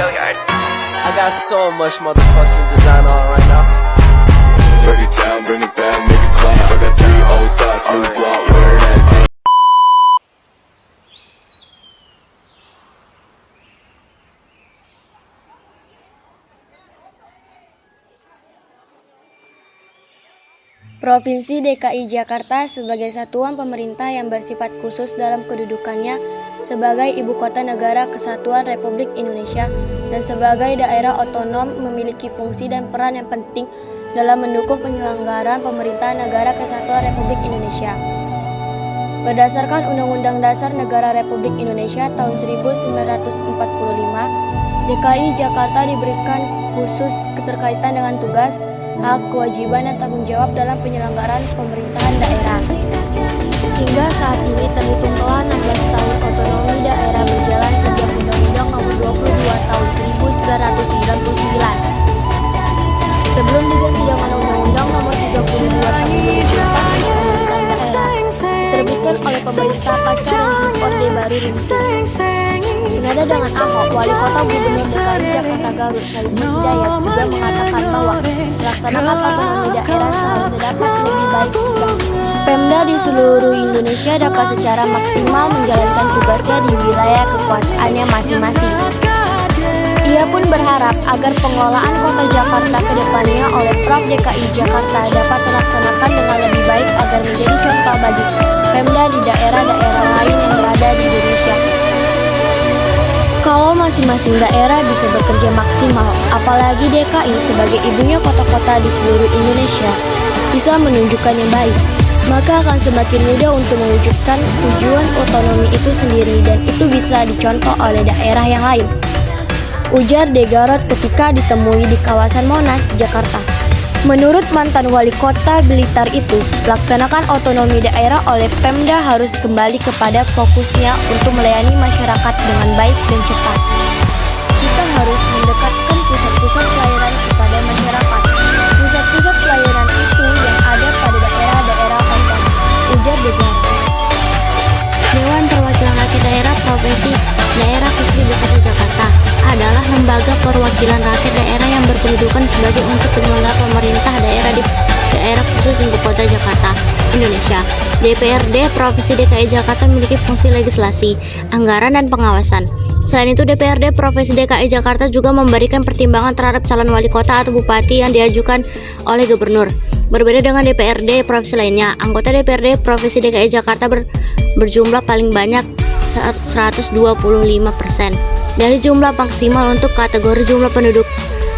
I got so much motherfucking design on right now. Break it down, bring it back, make it clap. I got 3 old thoughts, new guap, wear that thing. Provinsi DKI Jakarta sebagai satuan pemerintah yang bersifat khusus dalam kedudukannya sebagai Ibu Kota Negara Kesatuan Republik Indonesia dan sebagai daerah otonom memiliki fungsi dan peran yang penting dalam mendukung penyelenggaraan pemerintahan Negara Kesatuan Republik Indonesia. Berdasarkan Undang-Undang Dasar Negara Republik Indonesia tahun 1945, DKI Jakarta diberikan khusus keterkaitan dengan tugas, hak, kewajiban, dan tanggung jawab dalam penyelenggaraan pemerintahan daerah. Hingga saat ini terhitung telah 16 tahun otonomi daerah berjalan sejak Undang-Undang Nomor 22 Tahun 1999. Sebelum diganti dengan Undang-Undang Nomor 32 Tahun 2004 tentang pemerintahan daerah, diterbitkan oleh pemerintah pasca rezim Orde Baru dibentuk. Senada dengan Ahok, Wali Kota Gubernur DKI Jakarta Garut Saiful Hidayat juga mengatakan bahwa melaksanakan otonomi daerah seharusnya dapat lebih baik jika Pemda di seluruh Indonesia dapat secara maksimal menjalankan tugasnya di wilayah kekuasaannya masing-masing. Ia pun berharap agar pengelolaan Kota Jakarta ke depannya oleh Prof DKI Jakarta dapat terlaksanakan dengan lebih baik agar menjadi contoh bagi Pemda di daerah-daerah lain yang berada di Indonesia. Kalau masing-masing daerah bisa bekerja maksimal, apalagi DKI sebagai ibunya kota-kota di seluruh Indonesia bisa menunjukkan yang baik, maka akan semakin mudah untuk mewujudkan tujuan otonomi itu sendiri dan itu bisa dicontoh oleh daerah yang lain. Ujar Degarot ketika ditemui di kawasan Monas, Jakarta. Menurut mantan wali kota Blitar itu, pelaksanaan otonomi daerah oleh Pemda harus kembali kepada fokusnya untuk melayani masyarakat dengan baik dan cepat. Kita harus mendekatkan pusat-pusat pelayanan kepada masyarakat. Pusat-pusat pelayanan itu yang ada pada daerah-daerah otonom, ujar Degarot. Dewan Perwakilan Rakyat Daerah Provinsi Daerah Khusus Ibu Kota Jakarta adalah lembaga perwakilan rakyat daerah yang berkedudukan sebagai unsur penyelenggara pemerintah daerah di Daerah Khusus Ibu Kota Jakarta, Indonesia. DPRD Provinsi DKI Jakarta memiliki fungsi legislasi, anggaran, dan pengawasan. Selain itu, DPRD Provinsi DKI Jakarta juga memberikan pertimbangan terhadap calon wali kota atau bupati yang diajukan oleh gubernur. Berbeda dengan DPRD provinsi lainnya, anggota DPRD Provinsi DKI Jakarta berjumlah paling banyak 125% dari jumlah maksimal untuk kategori jumlah penduduk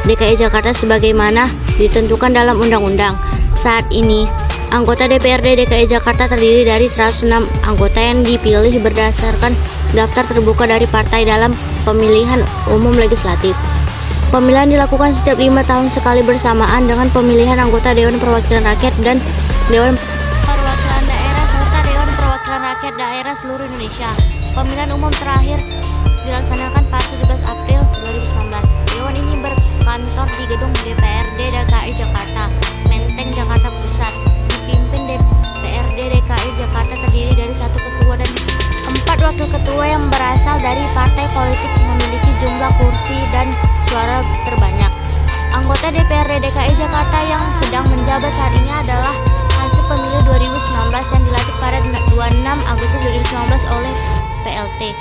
DKI Jakarta sebagaimana ditentukan dalam undang-undang. Saat ini, anggota DPRD DKI Jakarta terdiri dari 106 anggota yang dipilih berdasarkan daftar terbuka dari partai dalam pemilihan umum legislatif. Pemilihan dilakukan setiap 5 tahun sekali bersamaan dengan pemilihan anggota Dewan Perwakilan Rakyat dan Dewan Perwakilan Daerah serta Dewan Perwakilan Rakyat Daerah seluruh Indonesia. Pemilihan umum terakhir dilaksanakan pada 17 April 2019. Dewan ini berkantor di gedung DPRD DKI Jakarta, Menteng, Jakarta Pusat. Dipimpin DPRD DKI Jakarta terdiri dari 1 ketua dan 4 wakil ketua yang berasal dari partai politik memiliki jumlah kursi dan suara terbanyak. Anggota DPRD DKI Jakarta yang sedang menjabat saat ini adalah hasil pemilu 2019 yang dilantik pada 26 Agustus 2019 oleh PLT.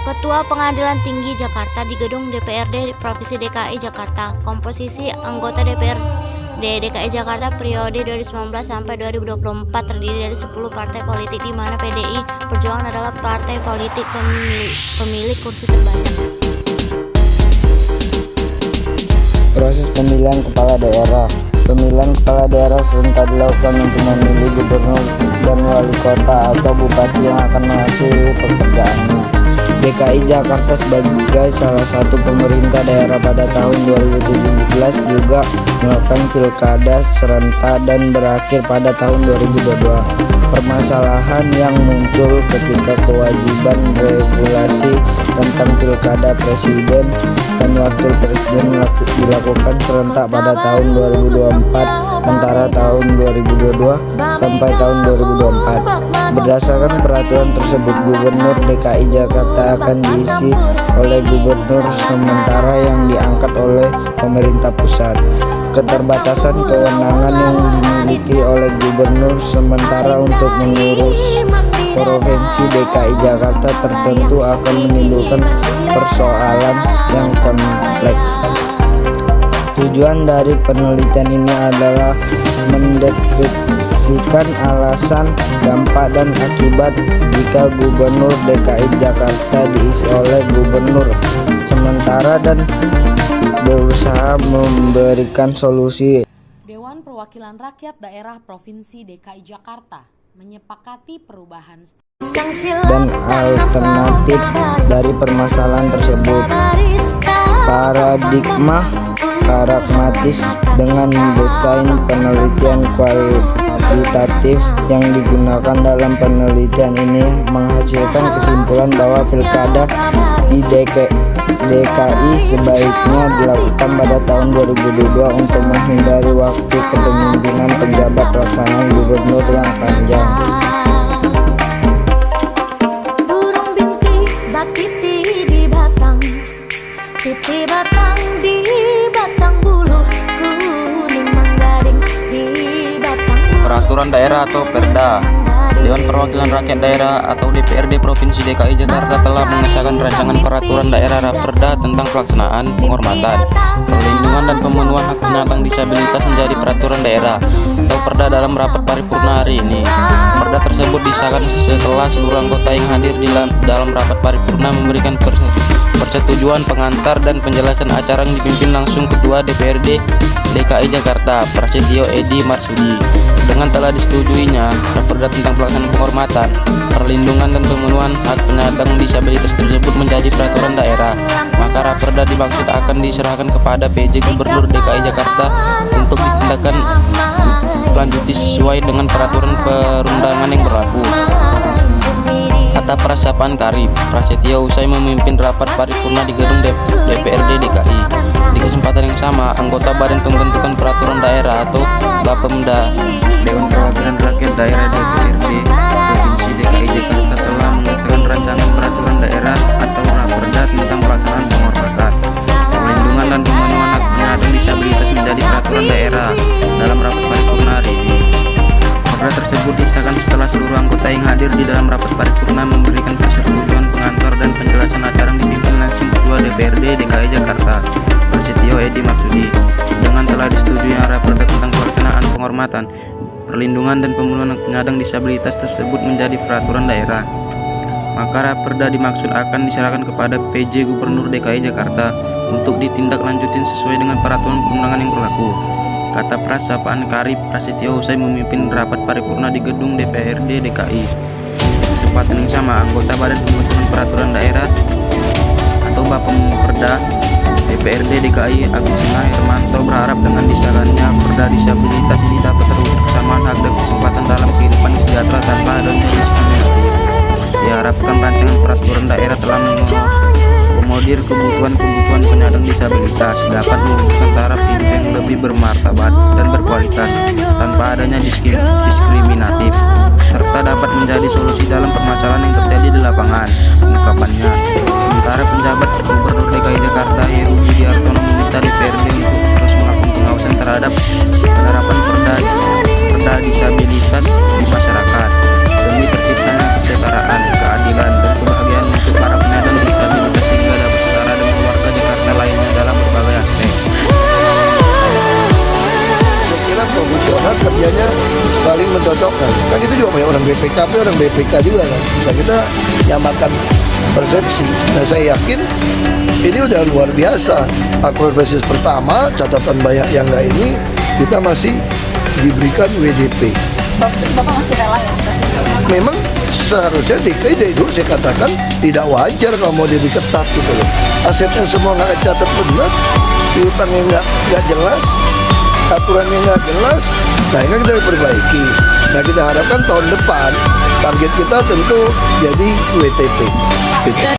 Ketua Pengadilan Tinggi Jakarta di gedung DPRD Provinsi DKI Jakarta. Komposisi anggota DPRD DKI Jakarta periode 2019 sampai 2024 terdiri dari 10 partai politik di mana PDI Perjuangan adalah partai politik pemilik kursi terbanyak. Proses pemilihan kepala daerah. Pemilihan kepala daerah serentak dilakukan untuk memilih gubernur dan wali kota atau bupati yang akan mengakhiri pekerjaannya. DKI Jakarta sebagai salah satu pemerintah daerah pada tahun 2017 juga melakukan pilkada serentak dan berakhir pada tahun 2022. Permasalahan yang muncul ketika kewajiban regulasi tentang pilkada pilkada presiden dan wakil presiden dilakukan serentak pada tahun 2024 antara tahun 2022 sampai tahun 2024. Berdasarkan peraturan tersebut, Gubernur DKI Jakarta akan diisi oleh gubernur sementara yang diangkat oleh pemerintah pusat. Keterbatasan kewenangan yang dimiliki oleh gubernur sementara untuk mengurus provinsi DKI Jakarta tertentu akan menimbulkan persoalan yang kompleks. Tujuan dari penelitian ini adalah mendeskripsikan alasan, dampak, dan akibat jika Gubernur DKI Jakarta diisi oleh gubernur sementara dan berusaha memberikan solusi. Dewan Perwakilan Rakyat Daerah Provinsi DKI Jakarta menyepakati perubahan dan Alternatif dari permasalahan tersebut. Paradigma pragmatis dengan desain penelitian kualitatif yang digunakan dalam penelitian ini menghasilkan kesimpulan bahwa pilkada di DKI sebaiknya dilakukan pada tahun 2022 untuk menghindari waktu kepemimpinan penjabat pelaksanaan gubernur yang panjang. Burung bintik bakiti di batang, titi batang di batang bulu, kuning manggading di batang bulu. Peraturan daerah atau Perda. Dewan Perwakilan Rakyat Daerah atau DPRD Provinsi DKI Jakarta telah mengesahkan rancangan peraturan daerah Raperda tentang pelaksanaan, penghormatan, perlindungan dan pemenuhan hak penyandang disabilitas menjadi peraturan daerah atau Perda dalam rapat paripurna hari ini. Perda tersebut disahkan setelah seluruh anggota yang hadir di dalam rapat paripurna memberikan persetujuan pengantar dan penjelasan acara yang dipimpin langsung Ketua DPRD DKI Jakarta, Prasetyo Edy Marsudi. Dengan telah disetujuinya Raperda tentang pelaksanaan penghormatan, perlindungan dan pemenuhan hak penyandang disabilitas tersebut menjadi peraturan daerah, maka Raperda dimaksud akan diserahkan kepada PJ Gubernur DKI Jakarta untuk ditindakkan lanjuti sesuai dengan peraturan perundangan yang berlaku. Kata Prasapaan Karib Prasetyo usai memimpin rapat paripurna di gedung DPRD DKI. Di kesempatan yang sama, anggota Badan Pembentukan Peraturan Daerah atau Bapemda Dewan Perwakilan Rakyat Daerah DPRD Provinsi DKI Jakarta telah mengesahkan rancangan peraturan daerah atau Raperda tentang pelaksanaan penghormatan, perlindungan dan pemenuhan hak penyandang disabilitas menjadi peraturan daerah dalam rapat paripurna hari ini. Perda tersebut disahkan setelah seluruh anggota yang hadir di dalam rapat paripurna memberikan persetujuan pengantar dan penjelasan acara yang dipimpin langsung Ketua DPRD DKI Jakarta, Prasetyo Edy Marsudi. Dengan telah disetujui Raperda tentang pelaksanaan penghormatan, perlindungan dan pemenuhan penyandang disabilitas tersebut menjadi peraturan daerah, maka Raperda dimaksud akan diserahkan kepada PJ Gubernur DKI Jakarta untuk ditindaklanjutin sesuai dengan peraturan perundangan yang berlaku. Kata Prasapaan Karib Prasetyo usai memimpin rapat paripurna di gedung DPRD DKI. Kesempatan yang sama, anggota Badan Pembentukan Peraturan Daerah atau Bapemda DPRD DKI Agustina Hermanto berharap dengan disahkannya Perda disabilitas ini dapat terwujud kesamaan hak dan kesempatan dalam kehidupan sejahtera tanpa adanya diskriminasi. Diharapkan rancangan peraturan daerah telah mengakomodir kebutuhan penyandang disabilitas, dapat mewujudkan taraf hidup yang lebih bermartabat dan berkualitas tanpa adanya diskriminatif, serta dapat menjadi solusi dalam permasalahan yang terjadi di lapangan. Ungkapannya. Sementara penjabat Gubernur DKI Jakarta Heru Budi Hartono meminta DPRD untuk terus melakukan pengawasan terhadap penerapan perda disabilitas di masyarakat demi terciptanya kesetaraan, keadilan, dan kebahagiaan untuk para penyandang disabilitas sehingga dapat setara dengan warga Jakarta lainnya dalam berbagai aspek. Saya kira profesional kerjanya saling mencocokkan. Kan itu juga banyak orang BPKP, orang BPK juga kan. Nah, kita nyamakan persepsi. Nah, saya yakin ini udah luar biasa. Akrobasis pertama, catatan banyak yang enggak ini, kita masih diberikan WDP. Bapak masih rela ya? Memang seharusnya DKI dari dulu saya katakan tidak wajar kalau mau jadi ketat gitu loh. Asetnya semua nggak catat benar, piutangnya nggak jelas, aturannya nggak jelas. Nah ini kita perbaiki. Nah kita harapkan tahun depan target kita tentu jadi WTP. Gitu.